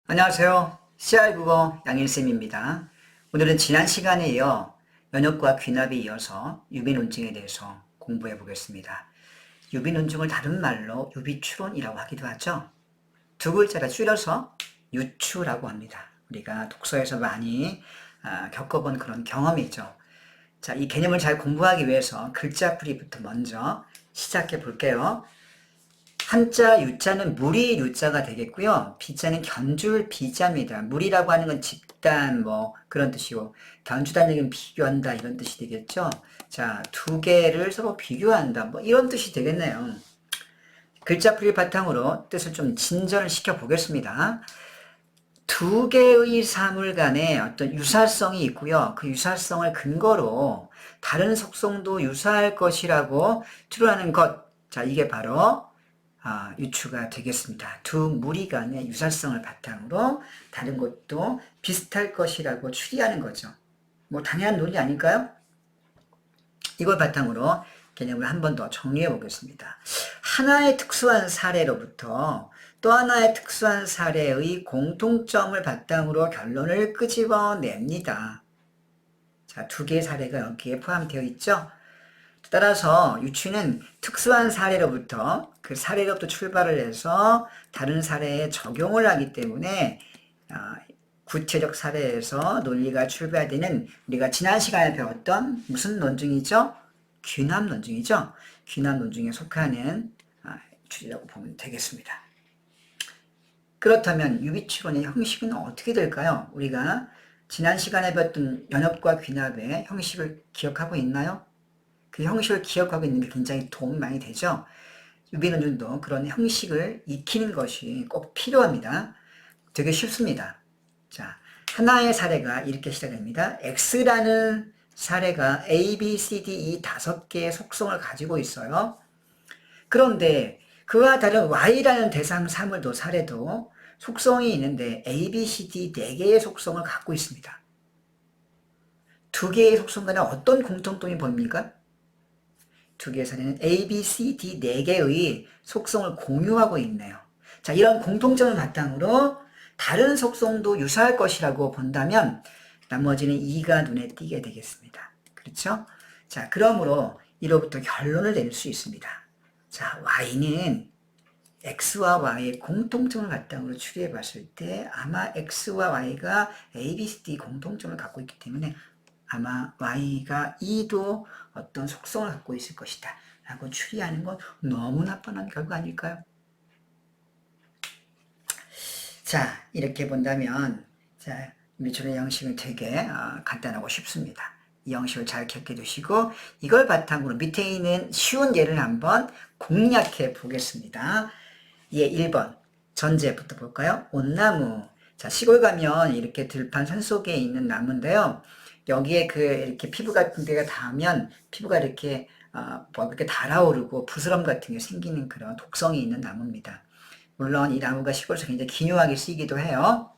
안녕하세요. CR국어 양일쌤입니다. 오늘은 지난 시간에 이어 연역과 귀납에 이어서 유비논증에 대해서 공부해 보겠습니다. 유비논증을 다른 말로 유비추론이라고 하기도 하죠. 두 글자를 줄여서 유추라고 합니다. 우리가 독서에서 많이 겪어본 그런 경험이죠. 자, 이 개념을 잘 공부하기 위해서 글자풀이부터 먼저 시작해 볼게요. 한자 유자는 무리 유자가 되겠고요. 비자는 견줄 비자입니다. 무리라고 하는 건 집단 뭐 그런 뜻이고, 견주다는 얘기는 비교한다 이런 뜻이 되겠죠. 자, 두 개를 서로 비교한다 뭐 이런 뜻이 되겠네요. 글자풀이 바탕으로 뜻을 좀 진전을 시켜 보겠습니다. 두 개의 사물 간에 어떤 유사성이 있고요. 그 유사성을 근거로 다른 속성도 유사할 것이라고 추론하는 것. 자, 이게 바로 유추가 되겠습니다. 두 무리 간의 유사성을 바탕으로 다른 것도 비슷할 것이라고 추리하는 거죠. 뭐 당연한 논리 아닐까요? 이걸 바탕으로 개념을 한 번 더 정리해 보겠습니다. 하나의 특수한 사례로부터 또 하나의 특수한 사례의 공통점을 바탕으로 결론을 끄집어냅니다. 자, 두 개의 사례가 여기에 포함되어 있죠. 따라서 유추는 특수한 사례로부터 그 사례로부터 출발을 해서 다른 사례에 적용을 하기 때문에 구체적 사례에서 논리가 출발되는, 우리가 지난 시간에 배웠던 무슨 논증이죠? 귀납 논증이죠. 귀납 논증에 속하는 추리라고 보면 되겠습니다. 그렇다면 유비추론의 형식은 어떻게 될까요? 우리가 지난 시간에 배웠던 연역과 귀납의 형식을 기억하고 있나요? 그 형식을 기억하고 있는 게 굉장히 도움이 많이 되죠. 유비논증도 그런 형식을 익히는 것이 꼭 필요합니다. 되게 쉽습니다. 자, 하나의 사례가 이렇게 시작됩니다. X라는 사례가 A, B, C, D 이 5개의 속성을 가지고 있어요. 그런데 그와 다른 Y라는 대상 사물도 사례도 속성이 있는데 A, B, C, D 4개의 속성을 갖고 있습니다. 두 개의 속성 간에 어떤 공통점이 보입니까? 두 개의 사례는 A, B, C, D 4개의 속성을 공유하고 있네요. 자, 이런 공통점을 바탕으로 다른 속성도 유사할 것이라고 본다면 나머지는 2가 눈에 띄게 되겠습니다. 그렇죠? 자, 그러므로 이로부터 결론을 낼 수 있습니다. 자, Y는 X와 Y의 공통점을 바탕으로 추리해 봤을 때 아마 X와 Y가 A, B, C, D 공통점을 갖고 있기 때문에 아마 Y가 E도 어떤 속성을 갖고 있을 것이다 라고 추리하는 건 너무나 뻔한 결과 아닐까요? 자, 이렇게 본다면 자, 유비추론의 형식은 되게 간단하고 쉽습니다. 이 형식을 잘 기억해 두시고 이걸 바탕으로 밑에 있는 쉬운 예를 한번 공략해 보겠습니다. 예, 1번 전제부터 볼까요? 온나무. 자, 시골 가면 이렇게 들판 산속에 있는 나무인데요. 여기에 이렇게 피부 같은 데가 닿으면 피부가 이렇게 이렇게 달아오르고 부스럼 같은 게 생기는 그런 독성이 있는 나무입니다. 물론 이 나무가 시골에서 굉장히 기묘하게 쓰이기도 해요.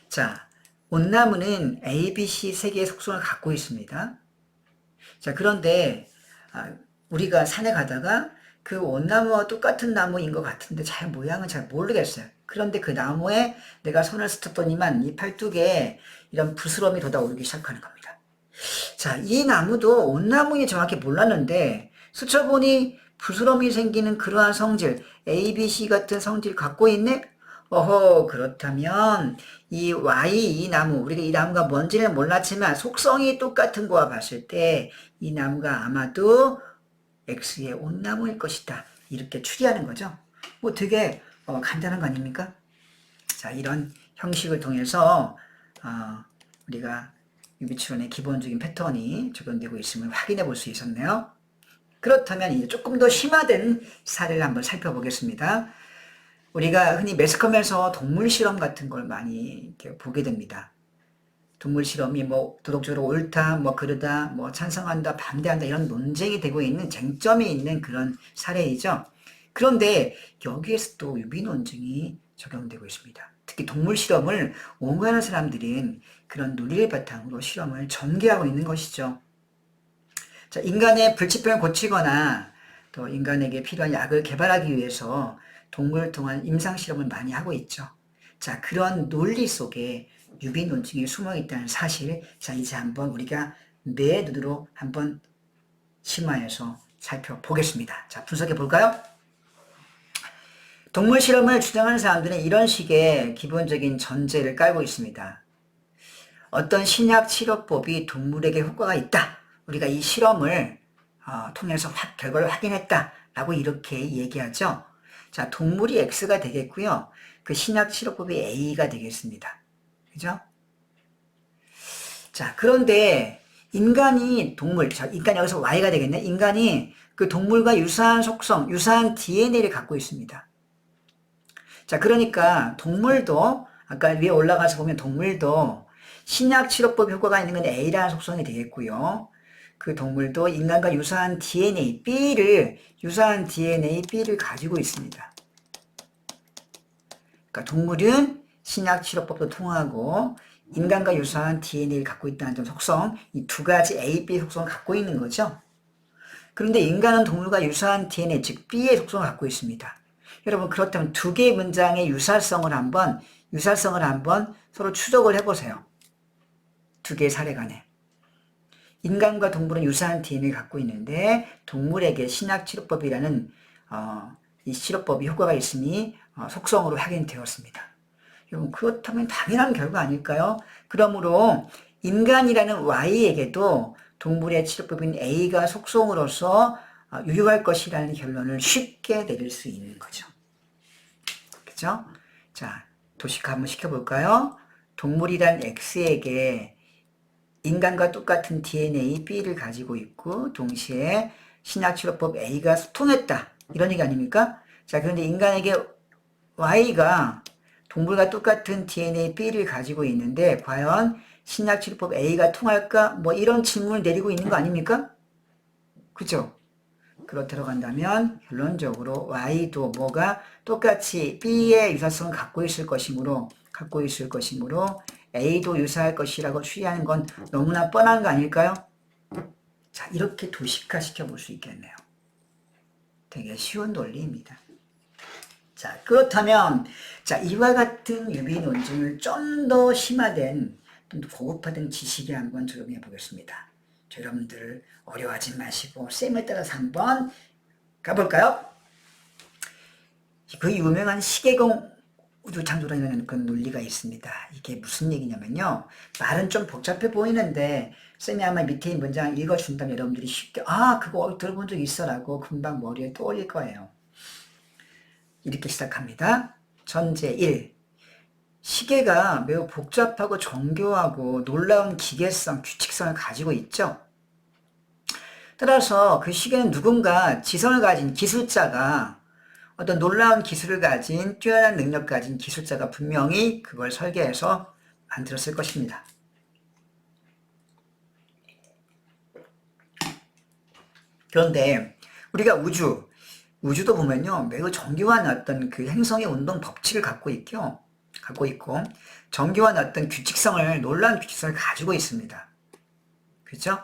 자, 온나무는 A, B, C 3개의 속성을 갖고 있습니다. 자, 그런데 우리가 산에 가다가 그 온나무와 똑같은 나무인 것 같은데 모양은 잘 모르겠어요. 그런데 그 나무에 내가 손을 스쳤더니만 이 팔뚝에 이런 부스럼이 돋아오르기 시작하는 겁니다. 자, 이 나무도 온나무인지 정확히 몰랐는데 스쳐보니 부스럼이 생기는 그러한 성질, A, B, C 같은 성질을 갖고 있네? 어허, 그렇다면 이 나무, 우리가 이 나무가 뭔지는 몰랐지만 속성이 똑같은 거와 봤을 때 이 나무가 아마도 X의 온나무일 것이다. 이렇게 추리하는 거죠. 뭐 되게 간단한 거 아닙니까? 자, 이런 형식을 통해서 우리가 유비추론의 기본적인 패턴이 적용되고 있음을 확인해 볼 수 있었네요. 그렇다면 이제 조금 더 심화된 사례를 한번 살펴보겠습니다. 우리가 흔히 매스컴에서 동물 실험 같은 걸 많이 이렇게 보게 됩니다. 동물 실험이 뭐 도덕적으로 옳다, 뭐 그르다, 뭐 찬성한다, 반대한다 이런 논쟁이 되고 있는, 쟁점이 있는 그런 사례이죠. 그런데 여기에서 또 유비논증이 적용되고 있습니다. 특히 동물 실험을 옹호하는 사람들은 그런 논리를 바탕으로 실험을 전개하고 있는 것이죠. 자, 인간의 불치병을 고치거나 또 인간에게 필요한 약을 개발하기 위해서 동물을 통한 임상 실험을 많이 하고 있죠. 자, 그런 논리 속에 유비 논증이 숨어 있다는 사실, 자, 이제 한번 우리가 내 눈으로 한번 심화해서 살펴보겠습니다. 자, 분석해 볼까요? 동물 실험을 주장하는 사람들은 이런 식의 기본적인 전제를 깔고 있습니다. 어떤 신약 치료법이 동물에게 효과가 있다. 우리가 이 실험을 통해서 결과를 확인했다. 라고 이렇게 얘기하죠. 자, 동물이 X가 되겠고요. 그 신약 치료법이 A가 되겠습니다. 그죠? 자, 그런데 인간이 여기서 Y가 되겠네. 인간이 그 동물과 유사한 속성, 유사한 DNA를 갖고 있습니다. 자, 그러니까 동물도 아까 위에 올라가서 보면 동물도 신약 치료법 효과가 있는 건 A라는 속성이 되겠고요. 그 동물도 인간과 유사한 DNA B를 가지고 있습니다. 그러니까 동물은 신약 치료법도 통하고 인간과 유사한 DNA를 갖고 있다는 점 속성, 이 두 가지 A, B 속성을 갖고 있는 거죠. 그런데 인간은 동물과 유사한 DNA, 즉 B의 속성을 갖고 있습니다. 여러분, 그렇다면 두 개의 문장의 유사성을 한번 서로 추적을 해보세요. 두 개의 사례 간에. 인간과 동물은 유사한 DNA를 갖고 있는데 동물에게 신약치료법이라는 이 치료법이 효과가 있으니 속성으로 확인되었습니다. 여러분, 그렇다면 당연한 결과 아닐까요? 그러므로 인간이라는 Y에게도 동물의 치료법인 A가 속성으로서 유효할 것이라는 결론을 쉽게 내릴 수 있는 거죠. 그죠? 자, 도식화 한번 시켜볼까요? 동물이란 X에게 인간과 똑같은 DNA B를 가지고 있고 동시에 신약치료법 A가 통했다. 이런 얘기 아닙니까? 자, 그런데 인간에게 Y가 동물과 똑같은 DNA B를 가지고 있는데 과연 신약치료법 A가 통할까? 뭐 이런 질문을 내리고 있는 거 아닙니까? 그죠? 그렇다고 한다면 결론적으로 Y도 뭐가 똑같이 B의 유사성을 갖고 있을 것이므로 A도 유사할 것이라고 추리하는 건 너무나 뻔한 거 아닐까요? 자, 이렇게 도식화 시켜볼 수 있겠네요. 되게 쉬운 논리입니다. 자, 그렇다면 자, 이와 같은 유비 논증을 좀 더 심화된, 좀 더 고급화된 지식에 한번 적용해 보겠습니다. 여러분들 어려워하지 마시고 쌤에 따라서 한번 가볼까요? 그 유명한 시계공 우주창조론이라는 그런 논리가 있습니다. 이게 무슨 얘기냐면요. 말은 좀 복잡해 보이는데 쌤이 아마 밑에 있는 문장 읽어준다면 여러분들이 쉽게 그거 들어본 적 있어 라고 금방 머리에 떠올릴 거예요. 이렇게 시작합니다. 전제 1. 시계가 매우 복잡하고 정교하고 놀라운 기계성, 규칙성을 가지고 있죠. 따라서 그 시계는 누군가 지성을 가진 기술자가 어떤 놀라운 기술을 가진 뛰어난 능력 가진 기술자가 분명히 그걸 설계해서 만들었을 것입니다. 그런데 우리가 우주도 보면요 매우 정교한 어떤 그 행성의 운동 법칙을 갖고 있고 정교한 어떤 놀라운 규칙성을 가지고 있습니다. 그렇죠?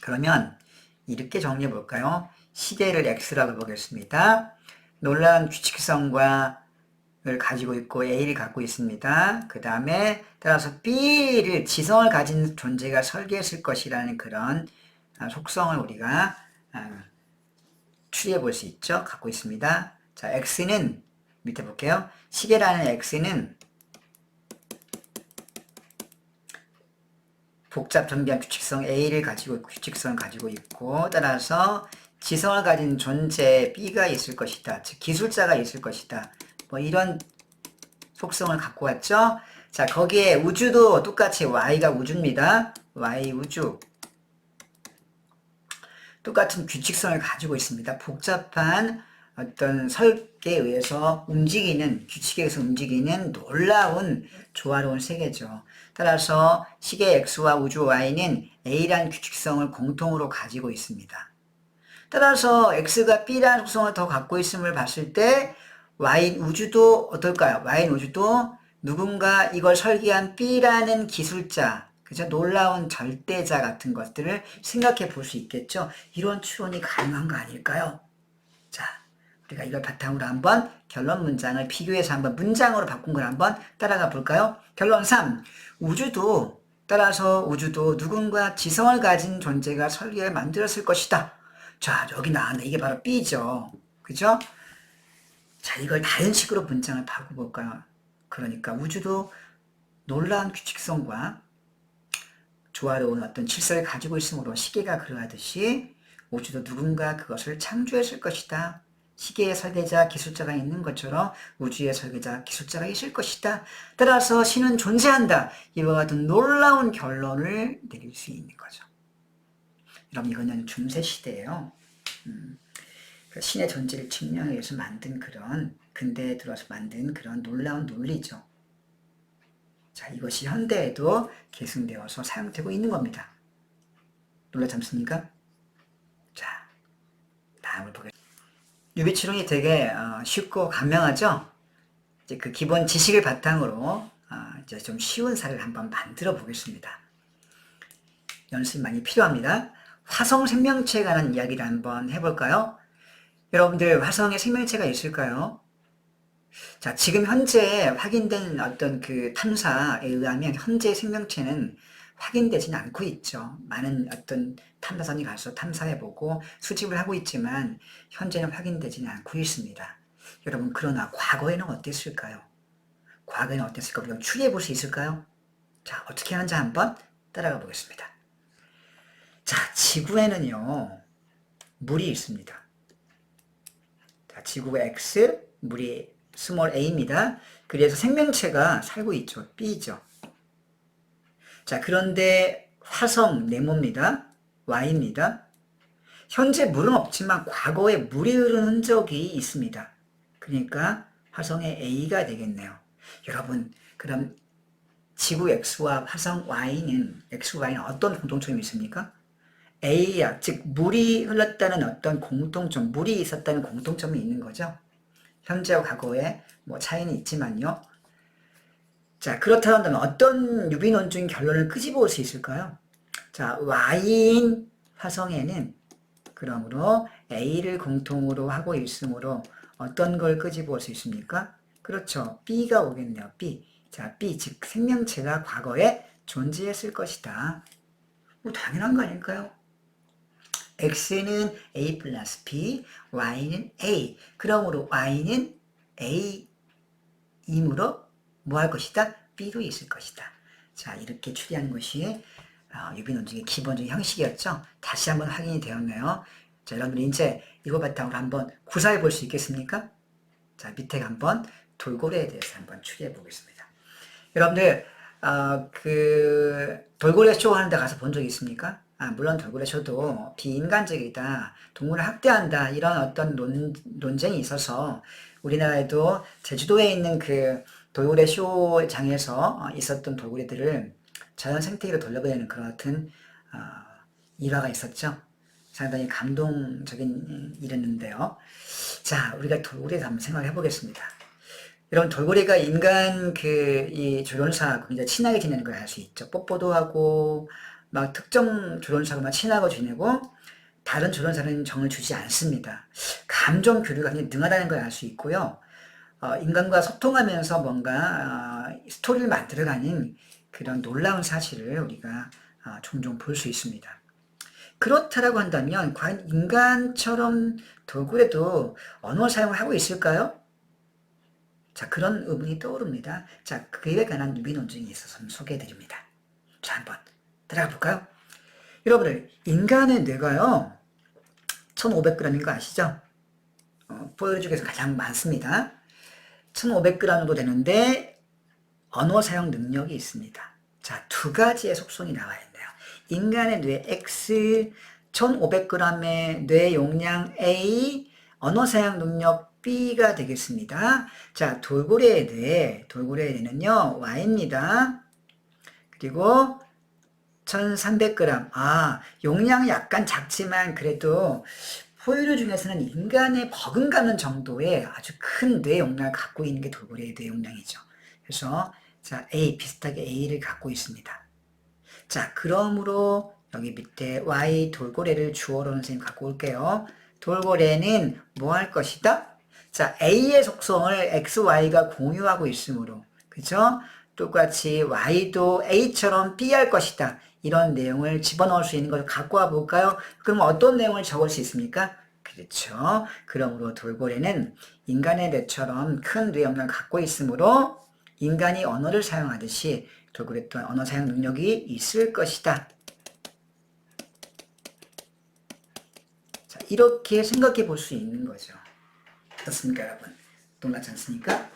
그러면 이렇게 정리해 볼까요? 시계를 X라고 보겠습니다. 놀라운 규칙성을 가지고 있고 A를 갖고 있습니다. 그 다음에 따라서 B를 지성을 가진 존재가 설계했을 것이라는 그런 속성을 우리가 추리해 볼 수 있죠. 갖고 있습니다. 자, X는 밑에 볼게요. 시계라는 X는 복잡 정교한 규칙성을 가지고 있고 따라서 지성을 가진 존재 B가 있을 것이다. 즉 기술자가 있을 것이다. 뭐 이런 속성을 갖고 왔죠. 자, 거기에 우주도 똑같이 Y가 우주입니다. Y 우주. 똑같은 규칙성을 가지고 있습니다. 복잡한 어떤 설계에 의해서 규칙에 의해서 움직이는 놀라운 조화로운 세계죠. 따라서 시계 X와 우주 Y는 A라는 규칙성을 공통으로 가지고 있습니다. 따라서 X가 B라는 속성을 더 갖고 있음을 봤을 때 Y인 우주도 어떨까요? Y인 우주도 누군가 이걸 설계한 B라는 기술자, 그죠? 놀라운 절대자 같은 것들을 생각해 볼 수 있겠죠? 이런 추론이 가능한 거 아닐까요? 자, 우리가 이걸 바탕으로 한번 결론 문장을 비교해서 한번 문장으로 바꾼 걸 한번 따라가 볼까요? 결론 3. 따라서 우주도 누군가 지성을 가진 존재가 설계를 만들었을 것이다. 자, 여기 나왔네. 이게 바로 B죠. 그죠? 자, 이걸 다른 식으로 문장을 바꿔볼까요? 그러니까 우주도 놀라운 규칙성과 조화로운 어떤 질서를 가지고 있으므로 시계가 그러하듯이 우주도 누군가 그것을 창조했을 것이다. 시계의 설계자, 기술자가 있는 것처럼 우주의 설계자, 기술자가 있을 것이다. 따라서 신은 존재한다. 이와 같은 놀라운 결론을 내릴 수 있는 거죠. 여러분, 이거는 중세 시대예요. 신의 존재를 증명하기 위해서 만든 그런, 근대에 들어서 만든 그런 놀라운 논리죠. 자, 이것이 현대에도 계승되어서 사용되고 있는 겁니다. 놀라지 않습니까? 자, 다음을 보겠습니다. 유비추론이 되게 쉽고 간명하죠? 이제 그 기본 지식을 바탕으로 이제 좀 쉬운 사례를 한번 만들어 보겠습니다. 연습이 많이 필요합니다. 화성 생명체에 관한 이야기를 한번 해볼까요? 여러분들, 화성에 생명체가 있을까요? 자, 지금 현재 확인된 어떤 그 탐사에 의하면 현재 생명체는 확인되지는 않고 있죠. 많은 어떤 탐사선이 가서 탐사해보고 수집을 하고 있지만 현재는 확인되지는 않고 있습니다. 여러분, 그러나 과거에는 어땠을까요? 과거에는 어땠을까? 우리가 추리해볼 수 있을까요? 자, 어떻게 하는지 한번 따라가 보겠습니다. 자, 지구에는요, 물이 있습니다. 자, 지구가 X, 물이 스몰 a입니다. 그래서 생명체가 살고 있죠. B죠. 자, 그런데 화성 네모입니다. Y입니다. 현재 물은 없지만 과거에 물이 흐른 흔적이 있습니다. 그러니까 화성의 A가 되겠네요. 여러분, 그럼 지구 X와 화성 Y는 어떤 공통점이 있습니까? A야, 즉 물이 흘렀다는 어떤 공통점, 물이 있었다는 공통점이 있는 거죠. 현재와 과거에 뭐 차이는 있지만요. 자, 그렇다면 어떤 유비논증 결론을 끄집어올 수 있을까요? 자, Y인 화성에는 그러므로 A를 공통으로 하고 있으므로 어떤 걸 끄집어올 수 있습니까? 그렇죠. B가 오겠네요. B. 자, B, 즉 생명체가 과거에 존재했을 것이다. 뭐 당연한 거 아닐까요? X는 A 플러스 B, Y는 A. 그러므로 Y는 A이므로 뭐 할 것이다? B로 있을 것이다. 자, 이렇게 추리하는 것이 유비논증의 기본적인 형식이었죠. 다시 한번 확인이 되었네요. 자, 여러분들 이제 이거 바탕으로 한번 구사해 볼 수 있겠습니까? 자, 밑에 한번 돌고래에 대해서 한번 추리해 보겠습니다. 여러분들 그 돌고래 쇼 하는 데 가서 본 적 있습니까? 물론 돌고래 쇼도 비인간적이다, 동물을 학대한다, 이런 어떤 논쟁이 있어서 우리나라에도 제주도에 있는 그 돌고래 쇼장에서 있었던 돌고래들을 자연 생태계로 돌려보내는 그런 같은 일화가 있었죠. 상당히 감동적인 일이었는데요. 자, 우리가 돌고래에 한번 생각해 보겠습니다. 여러분, 돌고래가 인간 이 조련사하고 굉장히 친하게 지내는 걸 알 수 있죠. 뽀뽀도 하고 막 특정 조련사하고만 친하고 지내고 다른 조련사는 정을 주지 않습니다. 감정 교류가 굉장히 능하다는 걸 알 수 있고요. 인간과 소통하면서 뭔가 스토리를 만들어가는 그런 놀라운 사실을 우리가 종종 볼 수 있습니다. 그렇다라고 한다면 과연 인간처럼 돌고래도 언어 사용을 하고 있을까요? 자, 그런 의문이 떠오릅니다. 자, 그에 관한 유비논증이 있어서 소개해드립니다. 자, 한번 따라가 볼까요? 여러분들, 인간의 뇌가요 1500g인 거 아시죠? 포유류 중에서 가장 많습니다. 1500g 정도 되는데 언어 사용 능력이 있습니다. 자, 두 가지의 속성이 나와 있네요. 인간의 뇌 X, 1500g의 뇌 용량 A, 언어 사용 능력 B가 되겠습니다. 자, 돌고래의 뇌는요 Y입니다. 그리고 1300g. 용량이 약간 작지만 그래도 포유류 중에서는 인간의 버금가는 정도의 아주 큰 뇌 용량을 갖고 있는 게 돌고래의 뇌 용량이죠. 그래서 자, A, 비슷하게 A를 갖고 있습니다. 자, 그러므로 여기 밑에 Y 돌고래를 주어로 선생님 갖고 올게요. 돌고래는 뭐 할 것이다? 자, A의 속성을 XY가 공유하고 있으므로, 그죠? 똑같이 Y도 A처럼 B 할 것이다. 이런 내용을 집어넣을 수 있는 것을 갖고 와 볼까요? 그럼 어떤 내용을 적을 수 있습니까? 그렇죠. 그러므로 돌고래는 인간의 뇌처럼 큰 뇌 영역을 갖고 있으므로 인간이 언어를 사용하듯이 돌고래 또한 언어 사용 능력이 있을 것이다. 자, 이렇게 생각해 볼 수 있는 거죠. 어떻습니까, 여러분? 놀랍지 않습니까?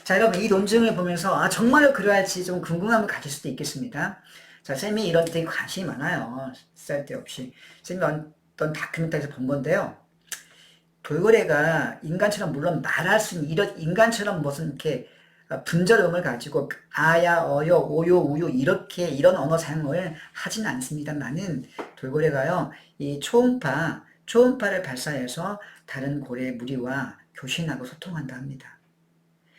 자, 여러분, 이 논증을 보면서, 아, 정말로 그러할지 좀 궁금함을 가질 수도 있겠습니다. 자, 쌤이 이런 데 관심이 많아요. 쓸데없이. 쌤이 어떤 다큐멘터리에서 본 건데요. 돌고래가 인간처럼 물론 말할 수 있는 이런 인간처럼 무슨 이렇게 분절음을 가지고 아야, 어여, 오요, 우요 이렇게 이런 언어 사용을 하진 않습니다만은 돌고래가요, 이 초음파를 발사해서 다른 고래 무리와 교신하고 소통한다 합니다.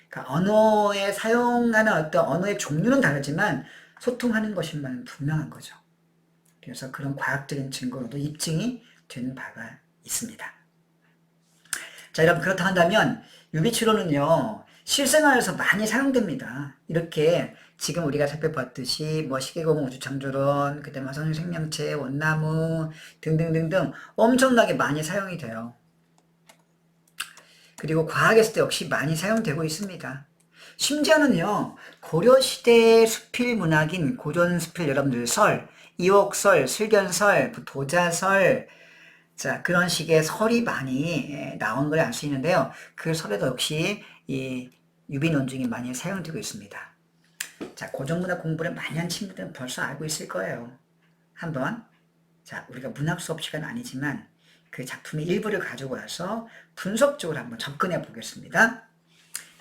그러니까 언어에 사용하는 어떤 언어의 종류는 다르지만 소통하는 것인만 분명한 거죠. 그래서 그런 과학적인 증거로도 입증이 된 바가 있습니다. 자, 여러분, 그렇다 한다면 유비추론은요, 실생활에서 많이 사용됩니다. 이렇게 지금 우리가 살펴봤듯이 뭐 시계공 우주창조론, 그다음에 화성인 생명체, 원나무 등등등등 엄청나게 많이 사용이 돼요. 그리고 과학에서도 역시 많이 사용되고 있습니다. 심지어는요, 고려시대 수필 문학인 고전수필 여러분들 설, 이옥설, 슬견설, 도자설, 자, 그런 식의 설이 많이 나온 걸 알 수 있는데요. 그 설에도 역시 이 유비논증이 많이 사용되고 있습니다. 자, 고전문학 공부를 많이 한 친구들은 벌써 알고 있을 거예요. 한번, 자, 우리가 문학 수업 시간은 아니지만 그 작품의 일부를 가지고 와서 분석적으로 한번 접근해 보겠습니다.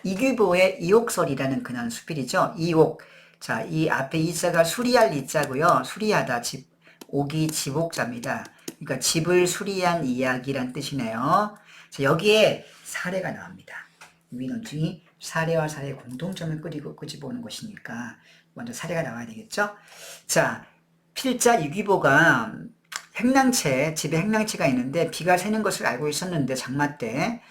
이규보의 이옥설이라는 그런 수필이죠. 이옥. 자, 이 앞에 이자가 수리할 이자고요. 수리하다, 옥이 집옥자입니다. 그러니까 집을 수리한 이야기란 뜻이네요. 자, 여기에 사례가 나옵니다. 유비논증이 사례와 사례의 공통점을 끄집어오는 것이니까 먼저 사례가 나와야 되겠죠. 자, 필자 유기보가 집에 행랑채가 있는데 비가 새는 것을 알고 있었는데 장마 때,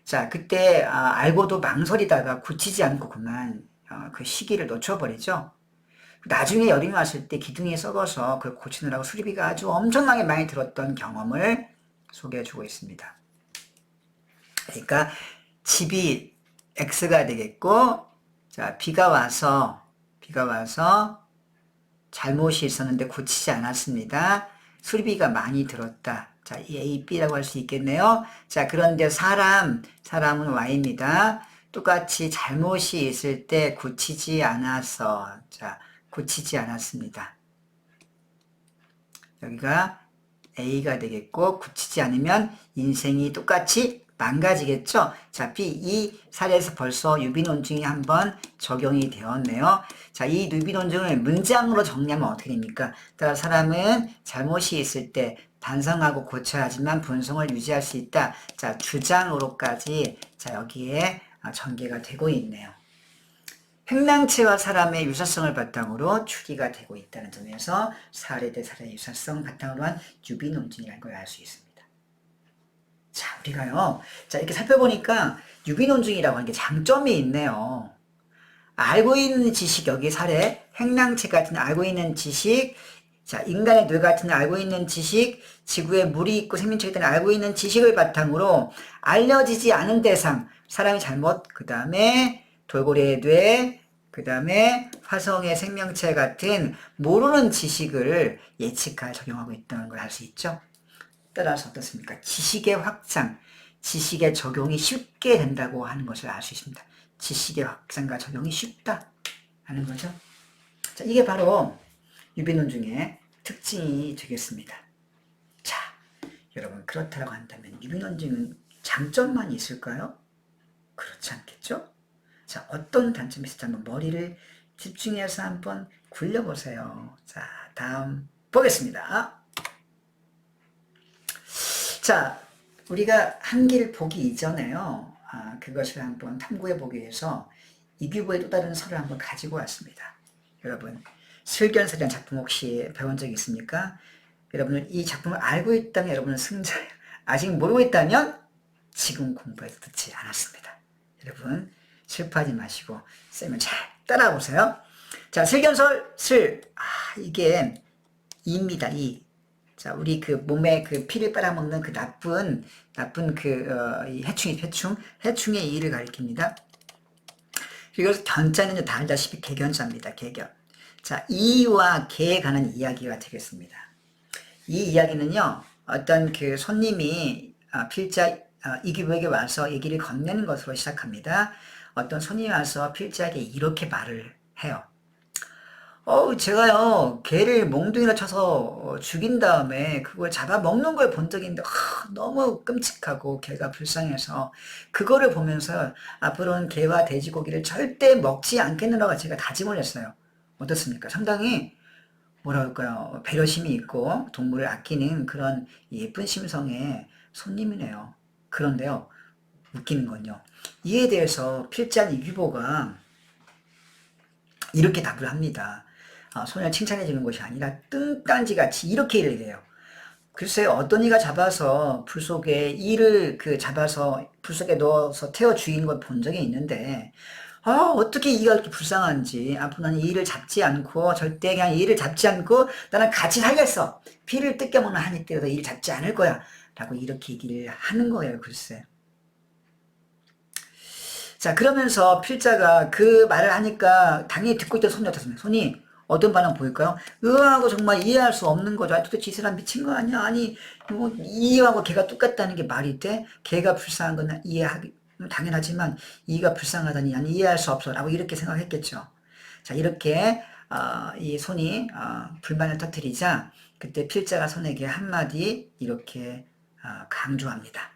자, 그때 알고도 망설이다가 고치지 않고 그만 그 시기를 놓쳐버리죠. 나중에 여름이 왔을 때 기둥이 썩어서 그걸 고치느라고 수리비가 아주 엄청나게 많이 들었던 경험을 소개해주고 있습니다. 그러니까 집이 X가 되겠고, 자, 비가 와서 잘못이 있었는데 고치지 않았습니다. 수리비가 많이 들었다. 자, 이 A, B라고 할 수 있겠네요. 자, 그런데 사람은 Y입니다. 똑같이 잘못이 있을 때 고치지 않았어. 자, 고치지 않았습니다. 여기가 A가 되겠고, 고치지 않으면 인생이 똑같이 망가지겠죠? 자, B, 이 사례에서 벌써 유비논증이 한번 적용이 되었네요. 자, 이 유비논증을 문장으로 정리하면 어떻게 됩니까? 따라 사람은 잘못이 있을 때 반성하고 고쳐야 하지만 본성을 유지할 수 있다. 자, 주장으로까지 자, 여기에 전개가 되고 있네요. 행랑채와 사람의 유사성을 바탕으로 추리가 되고 있다는 점에서 사례 대 사례의 유사성 바탕으로 한 유비논증이라는 걸 알 수 있습니다. 자, 우리가요, 자, 이렇게 살펴보니까 유비논증이라고 하는 게 장점이 있네요. 알고 있는 지식, 여기 사례, 행랑채 같은 알고 있는 지식, 자, 인간의 뇌 같은 알고 있는 지식, 지구에 물이 있고 생명체 같은 알고 있는 지식을 바탕으로 알려지지 않은 대상, 사람이 잘못, 그 다음에 돌고래의 뇌, 그 다음에 화성의 생명체 같은 모르는 지식을 예측할 적용하고 있다는 걸 알 수 있죠. 따라서 어떻습니까? 지식의 확장, 지식의 적용이 쉽게 된다고 하는 것을 알 수 있습니다. 지식의 확장과 적용이 쉽다 하는 거죠. 자, 이게 바로 유비논증의 특징이 되겠습니다. 자, 여러분, 그렇다고 한다면 유비논증은 장점만 있을까요? 그렇지 않겠죠? 자, 어떤 단점이 있을지 한번 머리를 집중해서 한번 굴려보세요. 자, 다음 보겠습니다. 자, 우리가 한길 보기 이전에요. 그것을 한번 탐구해 보기 위해서 이규보의 또 다른 설을 한번 가지고 왔습니다. 여러분, 슬견설이라는 작품 혹시 배운 적 있습니까? 여러분은 이 작품을 알고 있다면 여러분은 승자예요. 아직 모르고 있다면 지금 공부해서 듣지 않았습니다. 여러분 슬퍼하지 마시고 쌤을 잘 따라보세요. 자, 슬견설 이게 이입니다. 이. 자, 우리 그 몸에 그 피를 빨아먹는 그 나쁜 이 해충의 이를 가리킵니다. 그리고 견자는 다 알다시피 개견자입니다. 개견. 자, 이와 개에 관한 이야기가 되겠습니다. 이 이야기는요, 어떤 그 손님이 필자 이규보에게 와서 얘기를 건네는 것으로 시작합니다. 어떤 손님이 와서 필자에게 이렇게 말을 해요. 제가요, 개를 몽둥이로 쳐서 죽인 다음에 그걸 잡아먹는 걸 본 적이 있는데, 너무 끔찍하고 개가 불쌍해서, 그거를 보면서 앞으로는 개와 돼지고기를 절대 먹지 않겠느라고 제가 다짐을 했어요. 어떻습니까? 상당히, 뭐라 그럴까요? 배려심이 있고, 동물을 아끼는 그런 예쁜 심성의 손님이네요. 그런데요, 웃기는 건요. 이에 대해서 필장 이규보가 이렇게 답을 합니다. 소녀를 칭찬해 주는 것이 아니라 뜬간지같이 이렇게 얘기해요. 글쎄요, 어떤 이가 잡아서 불 속에 이를 잡아서 불 속에 넣어서 태워 죽인 걸 본 적이 있는데, 어떻게 이가 그렇게 불쌍한지, 앞으로 나는 이를 잡지 않고, 절대 그냥 이를 잡지 않고, 나는 같이 살겠어. 피를 뜯겨먹는 한이 때려도 이를 잡지 않을 거야. 라고 이렇게 얘기를 하는 거예요, 글쎄. 자, 그러면서 필자가 그 말을 하니까 당연히 듣고 있던 손이 어떻습니까? 손이 어떤 반응 보일까요? 하고 정말 이해할 수 없는 거죠. 도대체 이 사람 미친 거 아니야? 아니, 뭐, 이하고 걔가 똑같다는 게 말이 돼? 걔가 불쌍한 건 이해하기 당연하지만 이가 불쌍하다니 아니 이해할 수 없어 라고 이렇게 생각했겠죠. 자, 이렇게 이 손이 불만을 터뜨리자 그때 필자가 손에게 한마디 이렇게 강조합니다.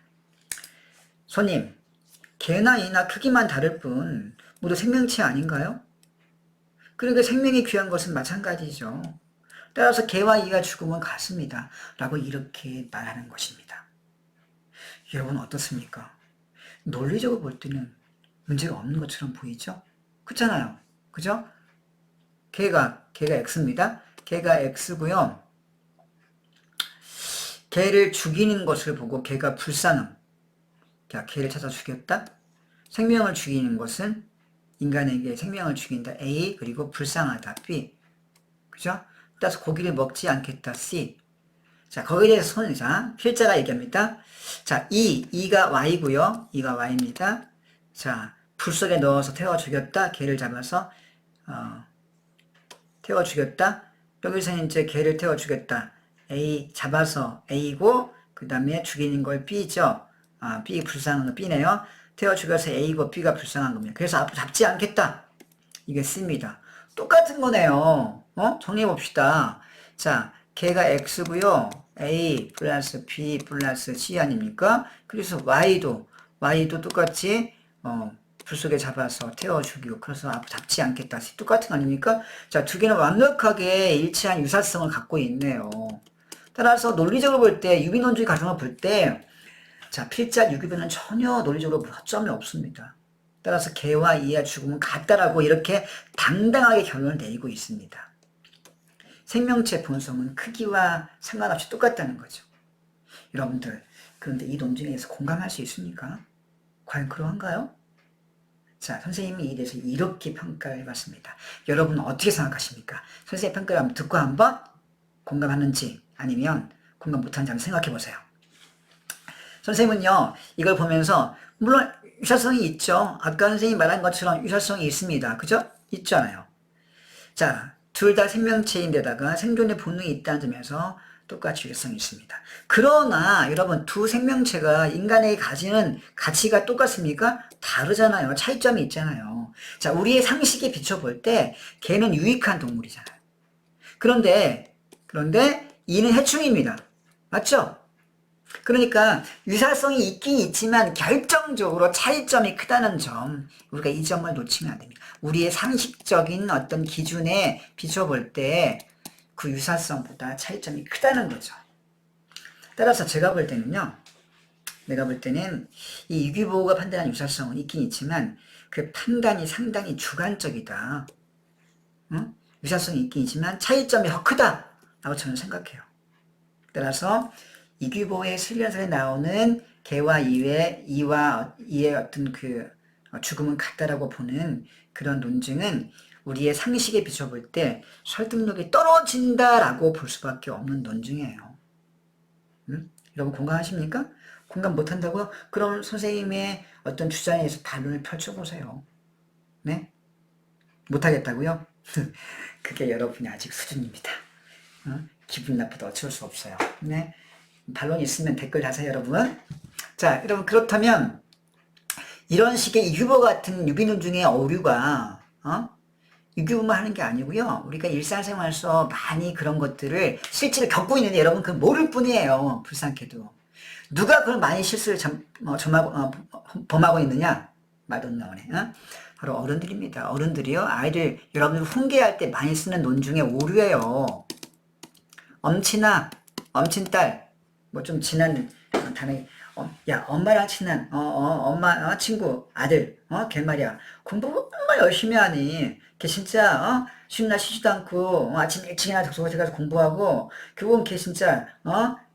손님, 개나 이나 크기만 다를 뿐 모두 생명체 아닌가요? 그러니까 생명이 귀한 것은 마찬가지죠. 따라서 개와 이가 죽으면 같습니다. 라고 이렇게 말하는 것입니다. 여러분 어떻습니까? 논리적으로 볼 때는 문제가 없는 것처럼 보이죠? 그렇잖아요. 그죠? 개가 X입니다. 개가 X고요. 개를 죽이는 것을 보고 개가 불쌍함. 자, 개를 찾아 죽였다. 생명을 죽이는 것은 인간에게 생명을 죽인다. A, 그리고 불쌍하다. B. 그죠? 따라서 고기를 먹지 않겠다. C. 자, 거기에 대해서 필자가 얘기합니다. 자, E가 Y고요. E가 Y입니다. 자, 불 속에 넣어서 태워 죽였다. 개를 잡아서, 태워 죽였다. 여기서 이제 개를 태워 죽였다. A, 잡아서 A고, 그 다음에 죽이는 걸 B죠. B 불쌍한 거 B네요. 태워 죽여서 A고 B가 불쌍한 겁니다. 그래서 앞으로 잡지 않겠다. 이게 C입니다. 똑같은 거네요. 정리해봅시다. 자, 개가 X고요. A 플러스 B 플러스 C 아닙니까? 그래서 Y도 똑같이 불 속에 잡아서 태워 죽이고 그래서 앞으로 잡지 않겠다. 똑같은 거 아닙니까? 자, 두 개는 완벽하게 일치한 유사성을 갖고 있네요. 따라서 논리적으로 볼 때 유비논주의 가정을 볼 때 자, 필자 유기변은 전혀 논리적으로 허점이 없습니다. 따라서 개와 이와 죽음은 같다라고 이렇게 당당하게 결론을 내리고 있습니다. 생명체 본성은 크기와 상관없이 똑같다는 거죠. 여러분들, 그런데 이 논증에서 공감할 수 있습니까? 과연 그러한가요? 자, 선생님이 이에 대해서 이렇게 평가를 해봤습니다. 여러분은 어떻게 생각하십니까? 선생님 평가를 한번 듣고 한번 공감하는지 아니면 공감 못하는지 한번 생각해 보세요. 선생님은요, 이걸 보면서, 물론 유사성이 있죠. 아까 선생님이 말한 것처럼 유사성이 있습니다. 그죠? 있잖아요. 자, 둘 다 생명체인데다가 생존의 본능이 있다는 점에서 똑같이 유사성이 있습니다. 그러나 여러분, 두 생명체가 인간에게 가지는 가치가 똑같습니까? 다르잖아요. 차이점이 있잖아요. 자, 우리의 상식에 비춰볼 때 개는 유익한 동물이잖아요. 그런데 이는 해충입니다. 맞죠? 그러니까 유사성이 있긴 있지만 결정적으로 차이점이 크다는 점, 우리가 이 점을 놓치면 안 됩니다. 우리의 상식적인 어떤 기준에 비춰볼 때 그 유사성보다 차이점이 크다는 거죠. 따라서 제가 볼 때는요, 내가 볼 때는 이 유기보호가 판단한 유사성은 있긴 있지만 그 판단이 상당히 주관적이다. 응? 유사성이 있긴 있지만 차이점이 더 크다라고 저는 생각해요. 따라서 이규보의 슬견설에 나오는 개와 이의 어떤 그 죽음은 같다라고 보는 그런 논증은 우리의 상식에 비춰볼 때 설득력이 떨어진다라고 볼 수밖에 없는 논증이에요. 여러분 공감하십니까? 공감 못한다고요? 그럼 선생님의 어떤 주장에서 반론을 펼쳐보세요. 네? 못하겠다고요? 그게 여러분이 아직 수준입니다. 기분 나쁘다 어쩔 수 없어요. 네? 반론 있으면 댓글 다세요, 여러분. 자, 여러분 그렇다면 이런 식의 유교 같은 유비논 중에 어류가 유교만 하는 게 아니고요. 우리가 일상생활에서 많이 그런 것들을 실제로 겪고 있는데 여러분 그 모를 뿐이에요. 불쌍하게도. 누가 그걸 많이 실수를 범하고 있느냐? 말도 안 나오네. 바로 어른들입니다. 어른들이요. 아이들 여러분들 훈계할 때 많이 쓰는 논 중에 오류예요. 엄친아, 엄친딸, 뭐 좀 지난 단어, 야 엄마랑 친한 엄마 친구 아들 걔 말이야 공부 정말 열심히 하니 걔 진짜 쉬는 쉬지도 않고 아침 일찍이나 독서실에 가서 공부하고 결국은 걔 진짜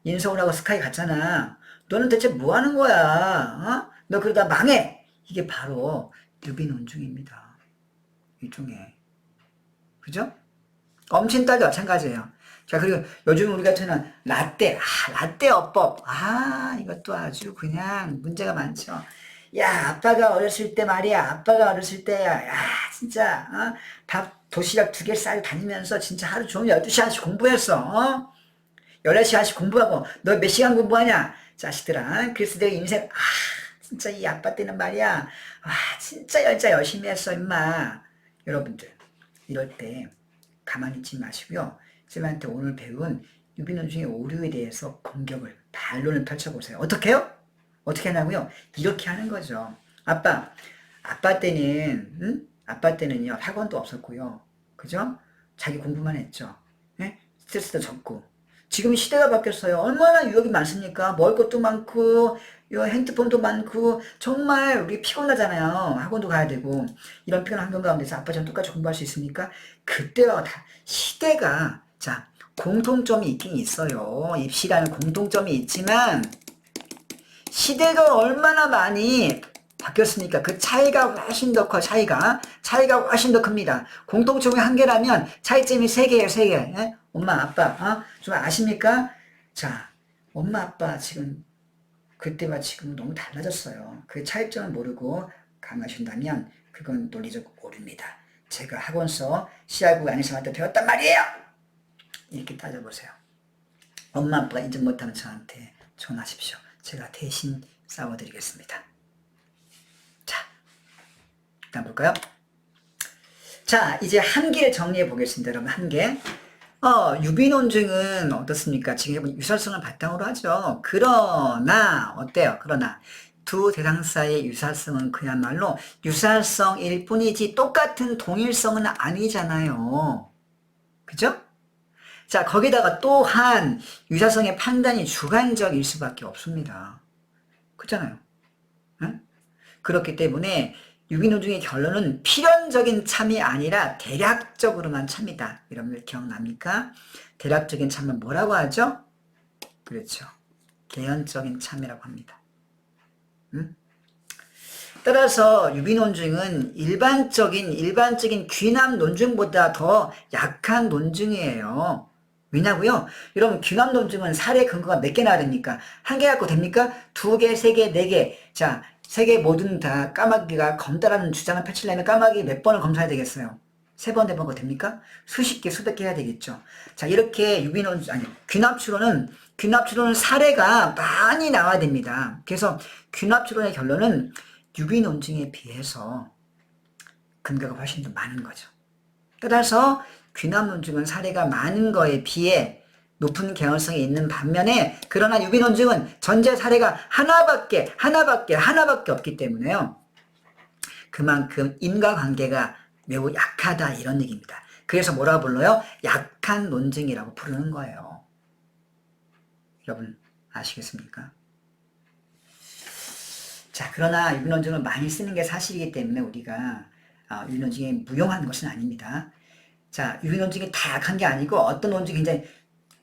인서울 하고 스카이 갔잖아. 너는 대체 뭐 하는 거야? 너 그러다 망해. 이게 바로 유비논중입니다. 일종의 그죠? 엄친딸도 마찬가지예요. 자, 그리고 요즘 우리 같은 라떼, 라떼 어법. 이것도 아주 그냥 문제가 많죠. 야, 아빠가 어렸을 때 말이야. 아빠가 어렸을 때야. 야, 진짜, 밥, 도시락 2개 싸고 다니면서 진짜 하루 종일 12시간씩 공부했어. 14시간씩 공부하고, 너 몇 시간 공부하냐? 자식들아. 그래서 내가 인생, 진짜 이 아빠 때는 말이야. 진짜 열심히 했어, 임마. 여러분들, 이럴 때 가만히 있지 마시고요. 쌤한테 오늘 배운 유비논중의 오류에 대해서 공격을, 반론을 펼쳐보세요. 어떻게 해요? 어떻게 하냐고요? 이렇게 하는 거죠. 아빠 때는, 아빠 때는요, 학원도 없었고요. 그죠? 자기 공부만 했죠. 예? 스트레스도 적고. 지금 시대가 바뀌었어요. 얼마나 유혹이 많습니까? 먹을 것도 많고, 핸드폰도 많고, 정말 우리 피곤하잖아요. 학원도 가야 되고. 이런 피곤한 환경 가운데서 아빠처럼 똑같이 공부할 수 있습니까? 그때와 다, 시대가, 자, 공통점이 있긴 있어요. 입시라는 공통점이 있지만, 시대가 얼마나 많이 바뀌었습니까? 그 차이가 훨씬 더 커, 차이가 훨씬 더 큽니다. 공통점의 한계라면 차이점이 3개예요, 3개. 예? 엄마, 아빠, 좀 아십니까? 자, 엄마, 아빠 지금, 그때와 지금은 너무 달라졌어요. 그 차이점을 모르고 강하신다면 그건 논리적 오류입니다. 제가 학원서 시아국 안에서한테 배웠단 말이에요! 이렇게 따져보세요. 엄마, 아빠가 인정 못하면 저한테 전화하십시오. 제가 대신 싸워드리겠습니다. 자, 일단 볼까요? 자, 이제 한계 정리해 보겠습니다. 여러분, 한계. 유비논증은 어떻습니까? 지금 유사성을 바탕으로 하죠. 그러나, 어때요? 그러나, 두 대상사의 유사성은 그야말로 유사성일 뿐이지 똑같은 동일성은 아니잖아요. 그죠? 자, 거기다가 또한 유사성의 판단이 주관적일 수밖에 없습니다. 그렇잖아요. 응? 그렇기 때문에 유기논증의 결론은 필연적인 참이 아니라 대략적으로만 참이다. 여러분들 기억납니까? 대략적인 참은 뭐라고 하죠? 그렇죠. 개연적인 참이라고 합니다. 응? 따라서 유비논증은 일반적인 귀남 논증보다 더 약한 논증이에요. 왜냐고요? 여러분 귀남 논증은 사례 근거가 몇 개나 됩니까? 1개 갖고 됩니까? 2개, 3개, 4개. 자, 3개 모든 다 까마귀가 검다라는 주장을 펼치려면 까마귀 몇 번을 검사해야 되겠어요? 3번, 4번 거 됩니까? 수십 개, 수백 개 해야 되겠죠. 자, 이렇게 귀납추론은 사례가 많이 나와야 됩니다. 그래서 귀납추론의 결론은 유비논증에 비해서 근거가 훨씬 더 많은 거죠. 따라서 귀납논증은 사례가 많은 거에 비해 높은 개연성이 있는 반면에 그러나 유비논증은 전제 사례가 하나밖에 없기 때문에요. 그만큼 인과관계가 매우 약하다 이런 얘기입니다. 그래서 뭐라고 불러요? 약한 논증이라고 부르는 거예요. 여러분 아시겠습니까? 자, 그러나 유비논증을 많이 쓰는 게 사실이기 때문에 우리가 유비논증이 무용한 것은 아닙니다. 자, 유비논증이 다 약한 게 아니고 어떤 논증이 굉장히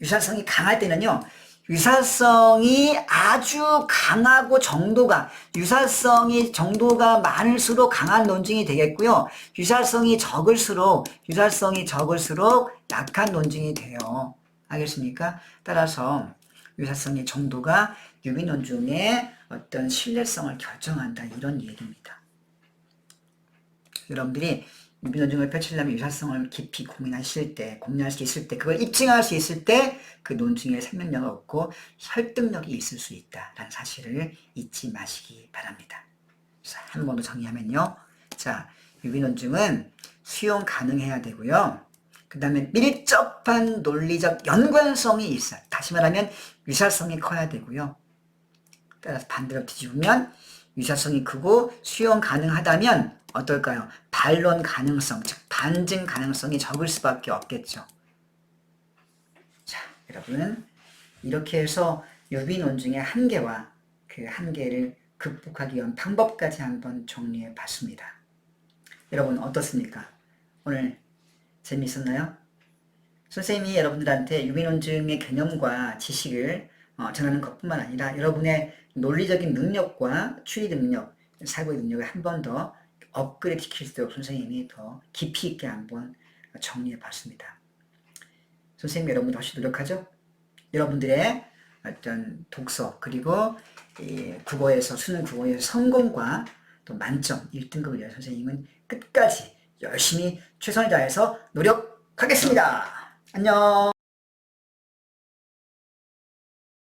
유사성이 강할 때는요. 유사성이 아주 강하고 유사성이 정도가 많을수록 강한 논증이 되겠고요. 유사성이 적을수록 약한 논증이 돼요. 알겠습니까? 따라서 유사성의 정도가 유비 논증의 어떤 신뢰성을 결정한다, 이런 얘기입니다. 여러분들이 유비 논증을 펼치려면 유사성을 깊이 고민할 수 있을 때, 그걸 입증할 수 있을 때 그 논증에 생명력을 얻고 설득력이 있을 수 있다라는 사실을 잊지 마시기 바랍니다. 자, 한 번 더 정리하면요. 자, 유비 논증은 수용 가능해야 되고요. 그 다음에 밀접한 논리적 연관성이 있어요. 다시 말하면 유사성이 커야 되고요. 따라서 반대로 뒤집으면 유사성이 크고 수용 가능하다면 어떨까요? 반론 가능성, 즉 반증 가능성이 적을 수밖에 없겠죠. 자, 여러분, 이렇게 해서 유비 논증의 한계와 그 한계를 극복하기 위한 방법까지 한번 정리해 봤습니다. 여러분 어떻습니까? 오늘 재미있었나요? 선생님이 여러분들한테 유비 논증의 개념과 지식을 전하는 것뿐만 아니라 여러분의 논리적인 능력과 추리 능력, 사고의 능력을 한 번 더 업그레이드 시킬 수 있도록 선생님이 더 깊이 있게 한번 정리해 봤습니다. 선생님 여러분 훨씬 노력하죠? 여러분들의 어떤 독서 그리고 국어에서 수능 국어에서 성공과 또 만점 1등급을 위해 선생님은 끝까지 열심히 최선을 다해서 노력하겠습니다. 안녕.